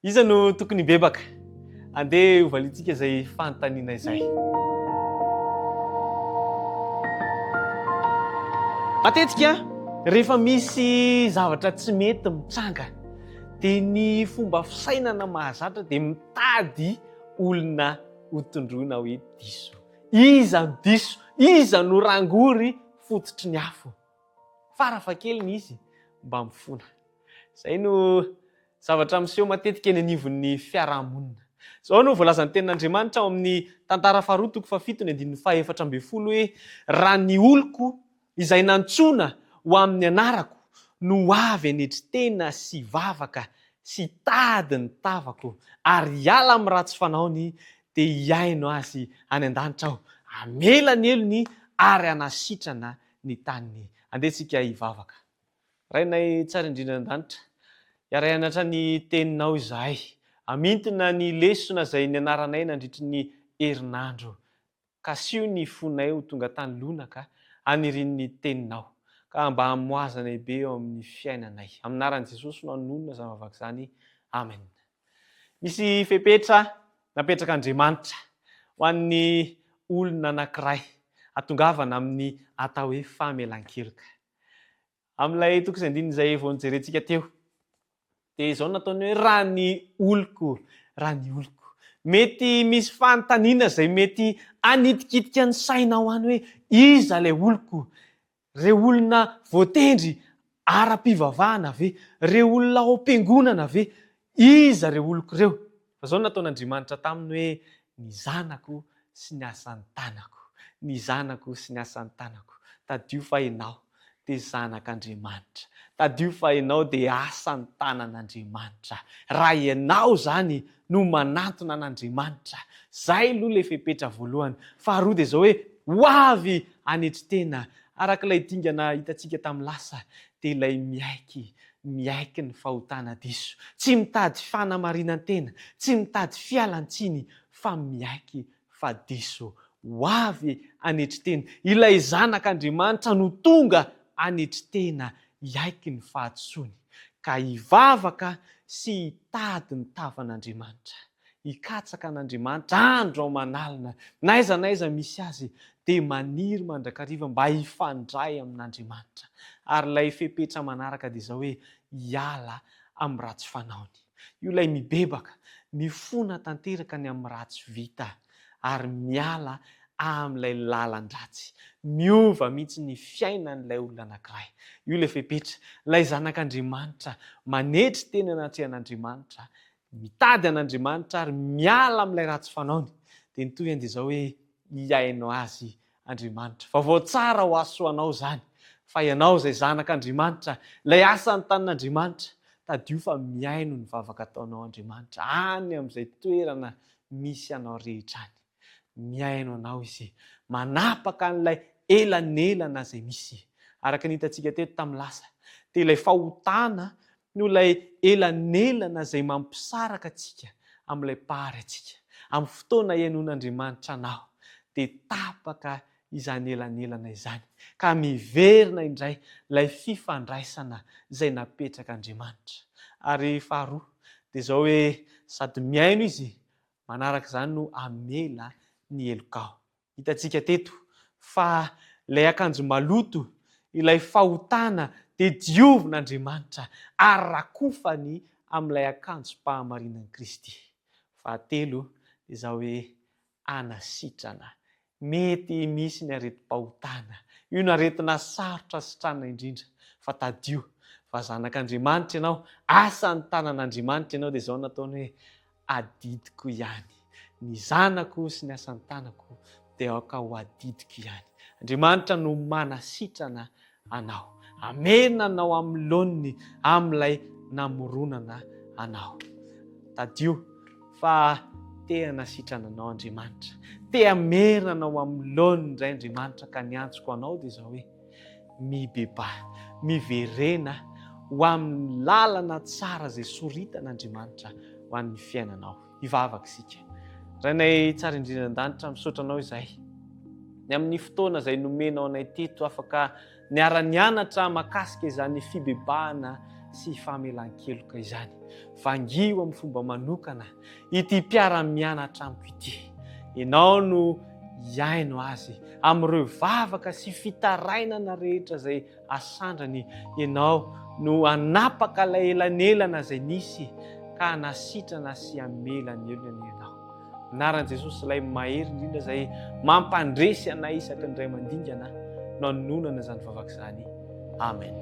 Iza no tokony bebaka andeha hovalitsika izay fanontaniana izay. Matetika rehefa misy zavatra tsy mety mitsanga dia ny fomba fisainana mahazatra dia mitady olona hotondroina hoe diso. Iza no diso? Iza no rangory fototry ny afo? Farafahakeliny izy mba mifona. Izay no zavatra miseho matetika eny anivon'ny fiarahamonina. Izao no voalazan'ny tenin'Andriamanitra ao amin'ny tantara faharoa toko fafito ny andininy fahaefatra ambin'ny folo hoe raha ny oloko izay nantsoina ho amin'ny anarako no avy anetry-tena sy vavaka sy tady ny tavako ary hiala amin'ny ratsy fanaony dia hiaino azy any an-danitra aho. Amela ny elony ary anasitrana ny taniny. Andehantsika hivavaka. Rainay tsara indrindra an-danitra, hiara hianatra ny teninao izahay. Amintona ny lesona izay nianaranay nandritry ny herinandro. Kasio ny fonay ho tonga tany lonaka anirin ny teninao. Ka mba hamoazanay be eo amin'ny fiainanay. Amin'ny anaran'i Jesosy no hanonona izany vavaka izany. Amen. Misy fepetra napetraka Andriamanitra ho an'ny olona anankiray hatongavana amin'ny atao hoe famelan-keloka. Amin'ilay toko izay andininy izay vao nijerentsika teo dia izao nataony hoe raha ny oloko. Mety misy fanontaniana izay mety hanitikitika ny sainao any hoe iza ilay oloko? Ireo olona voatendry ara-pivavahana ve? Ireo olona ao am-piangonana ve? Iza ireo oloko ireo? Fa izao nataon'Andriamanitra taminy hoe ny zanako sy ny asan'ny tanako. Ny zanako sy ny asan'ny tanako. Tadio fa ianao dia zanak'Andriamanitra. Tadio fa ianao dia asan'ny tanan'Andriamanitra. Raha ianao zany no manantona an'Andriamanitra. Zay aloha ilay fepetra voalohany. Faharoa dia izao hoe ho avy anetry-tena. Arak'ilay dingana hitantsika tamin'ny lasa dia ilay miaiky ny fahotana diso. Tsy mitady fanamarinan-tena, tsy mitady fialan-tsiny fa miaiky fa diso. Ho avy anetry-tena. Ilay zanak'Andriamanitra no tonga anetry-tena hiaiky ny fahatsoany. Ka hivavaka sy hitady ny tavan'Andriamanitra. Hikatsaka an'Andriamanitra andro ao manalina. N'aiza n'aiza misy azy dia maniry mandrakariva mba hifandray amin'Andriamanitra. Ary ilay fepetra manaraka dia izao hoe hiala amin'ny ratsy fanaony. Io ilay mibebaka, mifona tanteraka ny amin'ny ratsy vita ary miala amin'ilay lalan-dratsy. Miova mihitsy ny fiainan'ilay olona anankiray. Io ilay fepetra, ilay zanak'Andriamanitra manetry teny anaty an'Andriamanitra, mitady an'Andriamanitra ary miala amin'ilay ratsy fanaony. Dia ny tohiny dia izao hoe hiaino azy Andriamanitra. Vaovao tsara ho asoanao zany. Fa ianao izay zanak'Andriamanitra, ilay asan'ny tanan'Andriamanitra, tadio fa miaino ny vavaka ataonao Andriamanitra any amin'izay toerana misy anao rehetra any. Miaino anao izy, manapaka an'ilay elanelana izay misy. Araka ny hitantsika teto tamin'ny lasa, dia ilay fahotana no ilay elanelana izay mampisaraka antsika amin'ilay pahary antsika. Amin'ny fotoana iainon'Andriamanitra anao, dia tapaka izany elanelana izany. Ka miverina indray ilay fifandraisana izay napetraka Andriamanitra. Ary faharoa dia izao hoe sady miaino izy, manaraka izany no amela ny elokao. Hitantsika teto fa ilay akanjo maloto, ilay fahotana dia diovin'Andriamanitra ary rakofany amin'ilay akanjom-pahamarinan'i Kristy. Fahatelo dia izao hoe anasitrana. Mety misy ny aretim-pahotana. Io ny aretina sarotra sitrana indrindra. Fa tadio, fa zanak'Andriamanitra ianao, asan'ny tanan'Andriamanitra ianao dia izao nataony hoe adidiko ihany. Ny zanako sy ny asan'ny tanako dia aoka ho adidiko ihany. Andriamanitra no manasitrana anao. Amerina anao amin'ny laoniny amin'ilay namoronana anao. Tadio fa te hanasitrana anao Andriamanitra. Te hamerina anao amin'ny laoniny indray Andriamanitra ka ny antsoko anao dia izao hoe mibeba, miverena ho amin'ny lalana tsara izay soritan'Andriamanitra ho an'ny fiainanao. Hivavaka isika. Rainay tsara indrindra an-danitra misaotra anao izahay. Ny amin'ny fotoana izay nomenao anay teto afaka niara-nianatra mahakasika izany fibebahana sy famelan-keloka izany. Vangio amin'ny fomba manokana ity mpiara-mianatra amiko ity. Ianao no iaino azy amin'ireo vavaka sy fitarainana rehetra izay asandrany. Ianao no anapaka ilay elanelana izay nisy ka anasitrana sy amelany elona ianao. Anaran'i Jesosy ilay mahery indrindra izay mampandresy anay isaky ny ray mandingana no anonana izany vavaka izany. Amen.